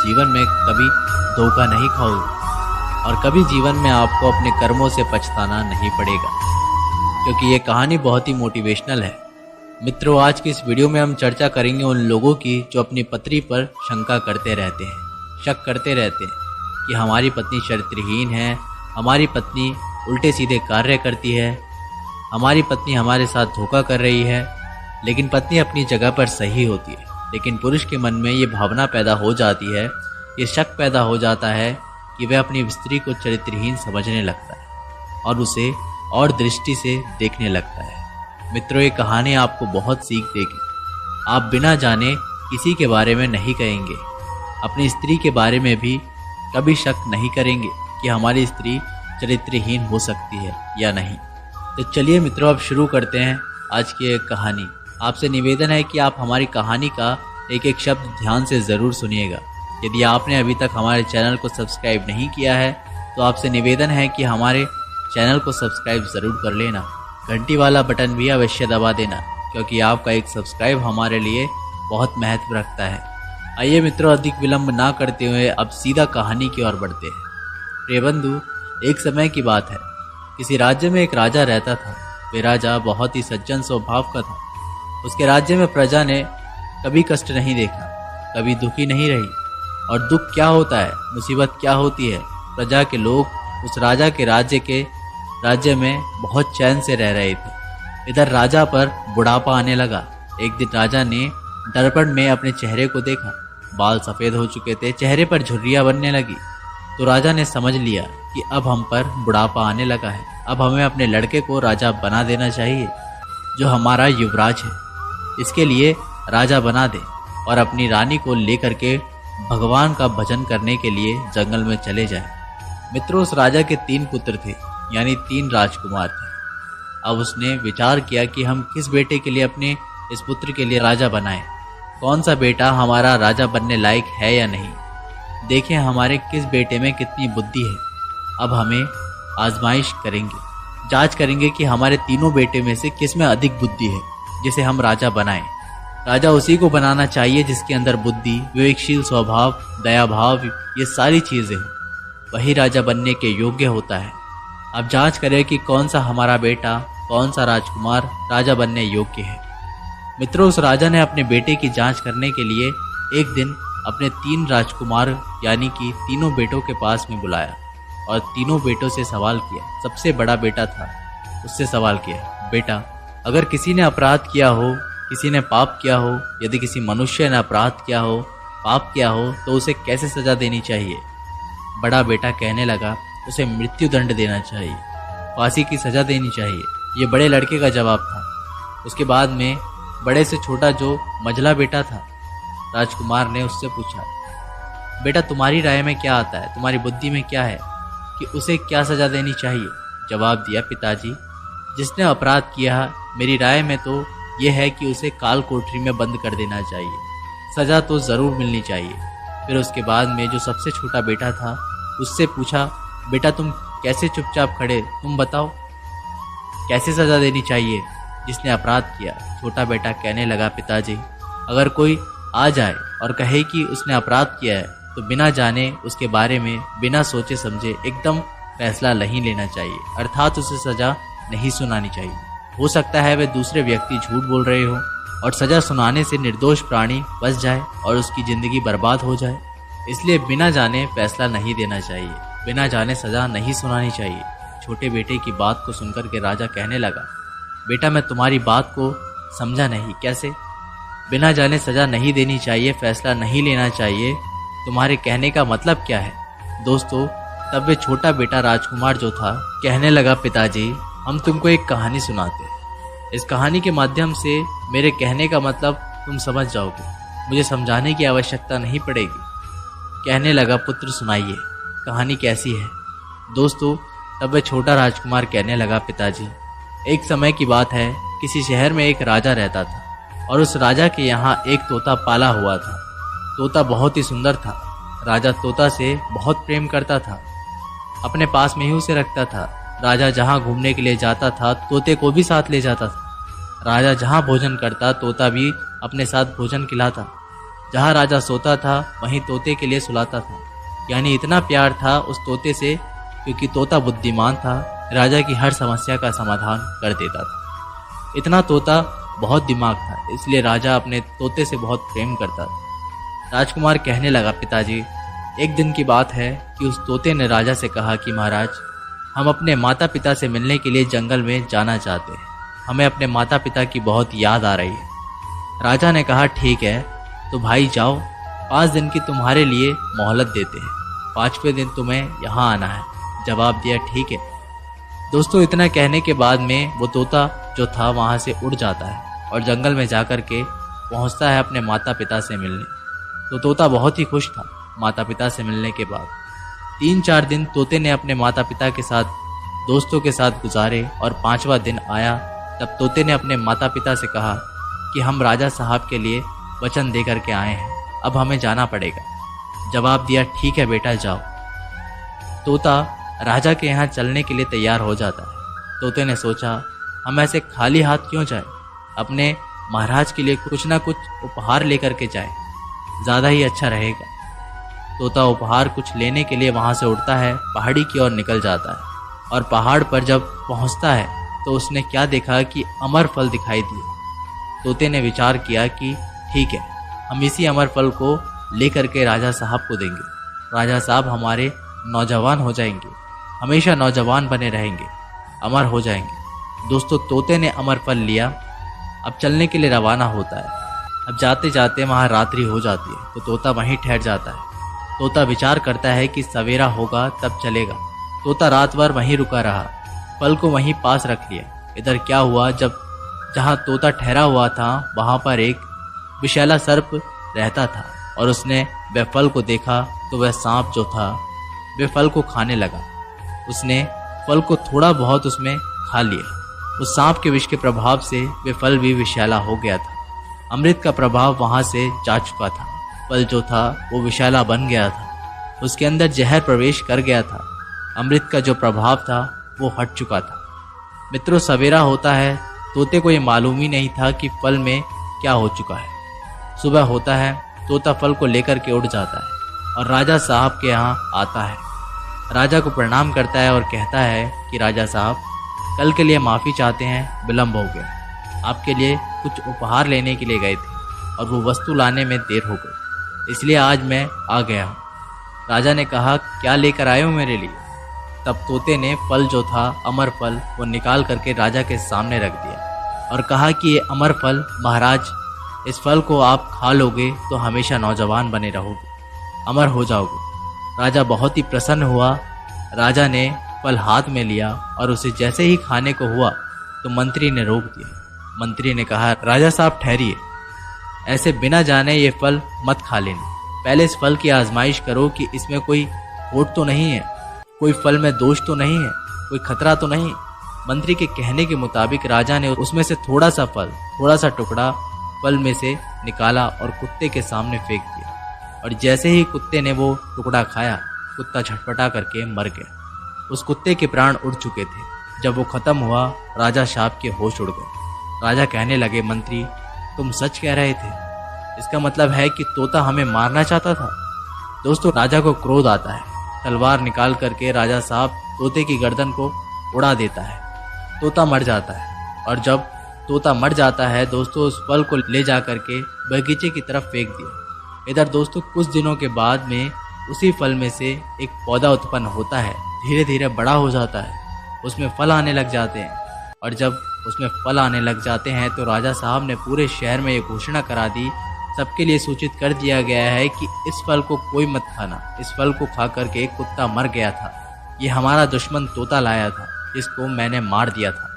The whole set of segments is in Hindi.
जीवन में कभी धोखा नहीं खाओगे और कभी जीवन में आपको अपने कर्मों से पछताना नहीं पड़ेगा, क्योंकि ये कहानी बहुत ही मोटिवेशनल है। मित्रों, आज की इस वीडियो में हम चर्चा करेंगे उन लोगों की जो अपनी पत्नी पर शंका करते रहते हैं, शक करते रहते हैं कि हमारी पत्नी चरित्रहीन है, हमारी पत्नी उल्टे सीधे कार्य करती है, हमारी पत्नी हमारे साथ धोखा कर रही है। लेकिन पत्नी अपनी जगह पर सही होती है, लेकिन पुरुष के मन में ये भावना पैदा हो जाती है, ये शक पैदा हो जाता है कि वह अपनी स्त्री को चरित्रहीन समझने लगता है और उसे और दृष्टि से देखने लगता है। मित्रों, ये कहानी आपको बहुत सीख देगी। आप बिना जाने किसी के बारे में नहीं कहेंगे, अपनी स्त्री के बारे में भी कभी शक नहीं करेंगे कि हमारी स्त्री चरित्रहीन हो सकती है या नहीं। तो चलिए मित्रों, अब शुरू करते हैं आज की एक कहानी। आपसे निवेदन है कि आप हमारी कहानी का एक एक शब्द ध्यान से ज़रूर सुनिएगा। यदि आपने अभी तक हमारे चैनल को सब्सक्राइब नहीं किया है तो आपसे निवेदन है कि हमारे चैनल को सब्सक्राइब ज़रूर कर लेना, घंटी वाला बटन भी अवश्य दबा देना, क्योंकि आपका एक सब्सक्राइब हमारे लिए बहुत महत्व रखता है। आइए मित्रों, अधिक विलंब ना करते हुए अब सीधा कहानी की ओर बढ़ते हैं। प्रिय बंधु, एक समय की बात है, किसी राज्य में एक राजा रहता था। वे राजा बहुत ही सज्जन स्वभाव का था। उसके राज्य में प्रजा ने कभी कष्ट नहीं देखा, कभी दुखी नहीं रही। और दुख क्या होता है, मुसीबत क्या होती है, प्रजा के लोग उस राजा के राज्य में बहुत चैन से रह रहे थे। इधर राजा पर बुढ़ापा आने लगा। एक दिन राजा ने दर्पण में अपने चेहरे को देखा। बाल सफ़ेद हो चुके थे, चेहरे पर झुर्रियाँ बनने लगी। तो राजा ने समझ लिया कि अब हम पर बुढ़ापा आने लगा है, अब हमें अपने लड़के को राजा बना देना चाहिए, जो हमारा युवराज है। इसके लिए राजा बना दे और अपनी रानी को लेकर के भगवान का भजन करने के लिए जंगल में चले जाए। मित्रों, उस राजा के 3 पुत्र थे, यानी 3 राजकुमार थे। अब उसने विचार किया कि हम किस बेटे के लिए अपने इस पुत्र के लिए राजा बनाएं, कौन सा बेटा हमारा राजा बनने लायक है या नहीं। देखें हमारे किस बेटे में कितनी बुद्धि है। अब हमें आजमाइश करेंगे, जांच करेंगे कि हमारे तीनों बेटे में से किस में अधिक बुद्धि है, जिसे हम राजा बनाएं। राजा उसी को बनाना चाहिए जिसके अंदर बुद्धि, विवेकशील स्वभाव, दया भाव, ये सारी चीज़ें हो। वही राजा बनने के योग्य होता है। अब जांच करें कि कौन सा हमारा बेटा, कौन सा राजकुमार राजा बनने योग्य है। मित्रों, उस राजा ने अपने बेटे की जांच करने के लिए एक दिन अपने 3 राजकुमार यानी कि तीनों बेटों के पास में बुलाया और तीनों बेटों से सवाल किया। सबसे बड़ा बेटा था, उससे सवाल किया, बेटा, अगर किसी ने अपराध किया हो, किसी ने पाप किया हो, यदि किसी मनुष्य ने अपराध किया हो, पाप किया हो, तो उसे कैसे सजा देनी चाहिए। बड़ा बेटा कहने लगा, उसे मृत्यु दंड देना चाहिए, फांसी की सजा देनी चाहिए। ये बड़े लड़के का जवाब था। उसके बाद में बड़े से छोटा जो मझला बेटा था, राजकुमार ने उससे पूछा, बेटा तुम्हारी राय में क्या आता है, तुम्हारी बुद्धि में क्या है कि उसे क्या सजा देनी चाहिए। जवाब दिया, पिताजी, जिसने अपराध किया, मेरी राय में तो यह है कि उसे काल कोठरी में बंद कर देना चाहिए, सजा तो ज़रूर मिलनी चाहिए। फिर उसके बाद में जो सबसे छोटा बेटा था, उससे पूछा, बेटा तुम कैसे चुपचाप खड़े, तुम बताओ कैसे सजा देनी चाहिए जिसने अपराध किया। छोटा बेटा कहने लगा, पिताजी, अगर कोई आ जाए और कहे कि उसने अपराध किया है तो बिना जाने उसके बारे में बिना सोचे समझे एकदम फैसला नहीं लेना चाहिए, अर्थात उसे सजा नहीं सुनानी चाहिए। हो सकता है वे दूसरे व्यक्ति झूठ बोल रहे हो और सजा सुनाने से निर्दोष प्राणी बच जाए और उसकी ज़िंदगी बर्बाद हो जाए। इसलिए बिना जाने फैसला नहीं देना चाहिए, बिना जाने सजा नहीं सुनानी चाहिए। छोटे बेटे की बात को सुनकर के राजा कहने लगा, बेटा मैं तुम्हारी बात को समझा नहीं, कैसे? बिना जाने सजा नहीं देनी चाहिए, फैसला नहीं लेना चाहिए, तुम्हारे कहने का मतलब क्या है? दोस्तों, तब वे छोटा बेटा राजकुमार जो था कहने लगा, पिताजी हम तुमको एक कहानी सुनाते हैं। इस कहानी के माध्यम से मेरे कहने का मतलब तुम समझ जाओगे, मुझे समझाने की आवश्यकता नहीं पड़ेगी। कहने लगा, पुत्र सुनाइए, कहानी कैसी है? दोस्तों, तब वह छोटा राजकुमार कहने लगा, पिताजी एक समय की बात है, किसी शहर में एक राजा रहता था और उस राजा के यहाँ एक तोता पाला हुआ था। तोता बहुत ही सुंदर था। राजा तोता से बहुत प्रेम करता था, अपने पास में ही उसे रखता था। राजा जहाँ घूमने के लिए जाता था, तोते को भी साथ ले जाता था। राजा जहाँ भोजन करता, तोता भी अपने साथ भोजन खिलाता। जहाँ राजा सोता था वहीं तोते के लिए सुलाता था। यानी इतना प्यार था उस तोते से, क्योंकि तोता बुद्धिमान था, राजा की हर समस्या का समाधान कर देता था। इतना तोता बहुत दिमाग था, इसलिए राजा अपने तोते से बहुत प्रेम करता था। राजकुमार कहने लगा, पिताजी, एक दिन की बात है कि उस तोते ने राजा से कहा कि महाराज, हम अपने माता पिता से मिलने के लिए जंगल में जाना चाहते हैं। हमें अपने माता पिता की बहुत याद आ रही है। राजा ने कहा, ठीक है तो भाई जाओ, 5 दिन की तुम्हारे लिए मोहलत देते हैं, 5वें दिन तुम्हें यहाँ आना है। जवाब दिया, ठीक है। दोस्तों, इतना कहने के बाद में वो तोता जो था वहाँ से उड़ जाता है और जंगल में जाकर के पहुँचता है अपने माता पिता से मिलने। तो तोता बहुत ही खुश था माता पिता से मिलने के बाद। 3-4 दिन तोते ने अपने माता पिता के साथ, दोस्तों के साथ गुजारे और 5वां दिन आया तब तोते ने अपने माता पिता से कहा कि हम राजा साहब के लिए वचन दे करके आए हैं, अब हमें जाना पड़ेगा। जवाब दिया, ठीक है बेटा जाओ। तोता राजा के यहाँ चलने के लिए तैयार हो जाता है। तोते ने सोचा, हम ऐसे खाली हाथ क्यों जाए, अपने महाराज के लिए कुछ ना कुछ उपहार लेकर के जाए, ज़्यादा ही अच्छा रहेगा। तोता उपहार कुछ लेने के लिए वहाँ से उड़ता है, पहाड़ी की ओर निकल जाता है और पहाड़ पर जब पहुँचता है तो उसने क्या देखा कि अमर फल दिखाई दिए। तोते ने विचार किया कि ठीक है, हम इसी अमर फल को लेकर के राजा साहब को देंगे। राजा साहब हमारे नौजवान हो जाएंगे, हमेशा नौजवान बने रहेंगे, अमर हो जाएंगे। दोस्तों, तोते ने अमर फल लिया, अब चलने के लिए रवाना होता है। अब जाते जाते वहाँ रात्रि हो जाती है तो तोता वहीं ठहर जाता है। तोता विचार करता है कि सवेरा होगा तब चलेगा। तोता रात भर वहीं रुका रहा, फल को वहीं पास रख लिया। इधर क्या हुआ, जब जहाँ तोता ठहरा हुआ था वहाँ पर एक विषैला सर्प रहता था और उसने वह फल को देखा तो वह सांप जो था वह फल को खाने लगा। उसने फल को थोड़ा बहुत उसमें खा लिया। उस सांप के विष के प्रभाव से वह फल भी विषैला हो गया था। अमृत का प्रभाव वहाँ से जा चुका था। फल जो था वो विषैला बन गया था, उसके अंदर जहर प्रवेश कर गया था। अमृत का जो प्रभाव था वो हट चुका था। मित्रों, सवेरा होता है, तोते को ये मालूम ही नहीं था कि फल में क्या हो चुका है। सुबह होता है, तोता फल को लेकर के उड़ जाता है और राजा साहब के यहाँ आता है। राजा को प्रणाम करता है और कहता है कि राजा साहब, कल के लिए माफ़ी चाहते हैं, विलम्ब हो गया। आपके लिए कुछ उपहार लेने के लिए गए थे और वो वस्तु लाने में देर हो गई, इसलिए आज मैं आ गया हूँ। राजा ने कहा, क्या लेकर आए हो मेरे लिए? तब तोते ने फल जो था, अमर फल, वो निकाल करके राजा के सामने रख दिया और कहा कि ये अमर फल, महाराज, इस फल को आप खा लोगे तो हमेशा नौजवान बने रहोगे, अमर हो जाओगे। राजा बहुत ही प्रसन्न हुआ। राजा ने फल हाथ में लिया और उसे जैसे ही खाने को हुआ तो मंत्री ने रोक दिया। मंत्री ने कहा, राजा साहब ठहरिए, ऐसे बिना जाने ये फल मत खा लेना। पहले इस फल की आजमाइश करो कि इसमें कोई खोट तो नहीं है, कोई फल में दोष तो नहीं है, कोई खतरा तो नहीं। मंत्री के कहने के मुताबिक राजा ने उसमें से थोड़ा सा फल, थोड़ा सा टुकड़ा फल में से निकाला और कुत्ते के सामने फेंक दिया। और जैसे ही कुत्ते ने वो टुकड़ा खाया, कुत्ता झटपटा करके मर गया। उस कुत्ते के प्राण उड़ चुके थे। जब वो खत्म हुआ, राजा साहब के होश उड़ गए। राजा कहने लगे, मंत्री, तुम सच कह रहे थे, इसका मतलब है कि तोता हमें मारना चाहता था। दोस्तों, राजा को क्रोध आता है। तलवार निकाल करके राजा साहब तोते की गर्दन को उड़ा देता है। तोता मर जाता है और जब तोता मर जाता है, दोस्तों, उस फल को ले जा करके बगीचे की तरफ फेंक दिया। इधर दोस्तों, कुछ दिनों के बाद में उसी फल में से एक पौधा उत्पन्न होता है, धीरे धीरे बड़ा हो जाता है, उसमें फल आने लग जाते हैं। और जब उसमें फल आने लग जाते हैं तो राजा साहब ने पूरे शहर में ये घोषणा करा दी, सबके लिए सूचित कर दिया गया है कि इस फल को कोई मत खाना। इस फल को खा करके एक कुत्ता मर गया था, ये हमारा दुश्मन तोता लाया था, इसको मैंने मार दिया था।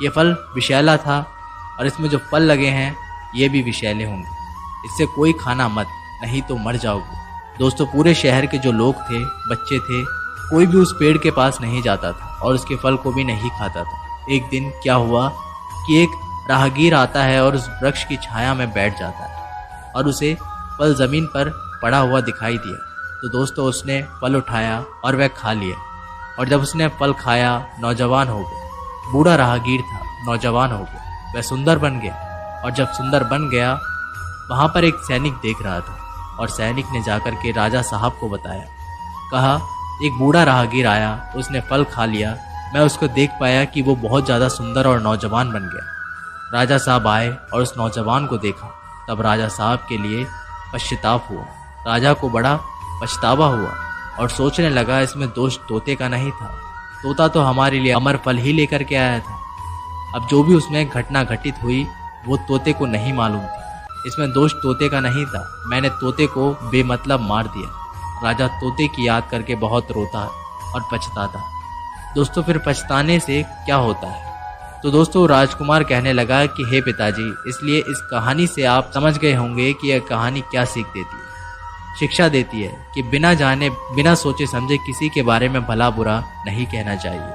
ये फल विषैला था और इसमें जो फल लगे हैं ये भी विषैले होंगे, इससे कोई खाना मत, नहीं तो मर जाओगे। दोस्तों, पूरे शहर के जो लोग थे, बच्चे थे, कोई भी उस पेड़ के पास नहीं जाता था और उसके फल को भी नहीं खाता था। एक दिन क्या हुआ कि एक राहगीर आता है और उस वृक्ष की छाया में बैठ जाता है और उसे फल ज़मीन पर पड़ा हुआ दिखाई दिया। तो दोस्तों, उसने फल उठाया और वह खा लिया। और जब उसने फल खाया, नौजवान हो गया। बूढ़ा राहगीर था, नौजवान हो गया, वह सुंदर बन गया। और जब सुंदर बन गया वहाँ पर एक सैनिक देख रहा था और सैनिक ने जाकर के राजा साहब को बताया। कहा, एक बूढ़ा राहगीर आया, उसने फल खा लिया, मैं उसको देख पाया कि वो बहुत ज़्यादा सुंदर और नौजवान बन गया। राजा साहब आए और उस नौजवान को देखा, तब राजा साहब के लिए पश्चाताप हुआ। राजा को बड़ा पछतावा हुआ और सोचने लगा इसमें दोष तोते का नहीं था, तोता तो हमारे लिए अमर फल ही लेकर के आया था। अब जो भी उसमें घटना घटित हुई वो तोते को नहीं मालूम थी, इसमें दोष तोते का नहीं था, मैंने तोते को बेमतलब मार दिया। राजा तोते की याद करके बहुत रोता और पछताता। दोस्तों, फिर पछताने से क्या होता है? तो दोस्तों, राजकुमार कहने लगा कि हे पिताजी, इसलिए इस कहानी से आप समझ गए होंगे कि यह कहानी क्या सीख देती है। शिक्षा देती है कि बिना जाने बिना सोचे समझे किसी के बारे में भला बुरा नहीं कहना चाहिए,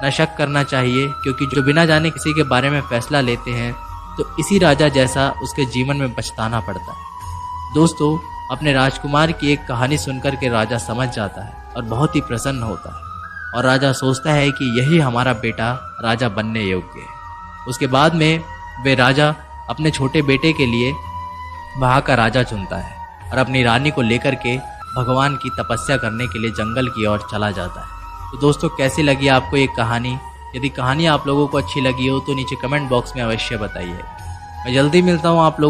न शक करना चाहिए, क्योंकि जो बिना जाने किसी के बारे में फैसला लेते हैं तो इसी राजा जैसा उसके जीवन में पछताना पड़ता है। दोस्तों, अपने राजकुमार की एक कहानी सुनकर के राजा समझ जाता है और बहुत ही प्रसन्न होता है और राजा सोचता है कि यही हमारा बेटा राजा बनने योग्य है। उसके बाद में वे राजा अपने छोटे बेटे के लिए वहाँ का राजा चुनता है और अपनी रानी को लेकर के भगवान की तपस्या करने के लिए जंगल की ओर चला जाता है। तो दोस्तों, कैसी लगी आपको ये कहानी? यदि कहानी आप लोगों को अच्छी लगी हो तो नीचे कमेंट बॉक्स में अवश्य बताइए। मैं जल्दी मिलता हूँ आप लोगों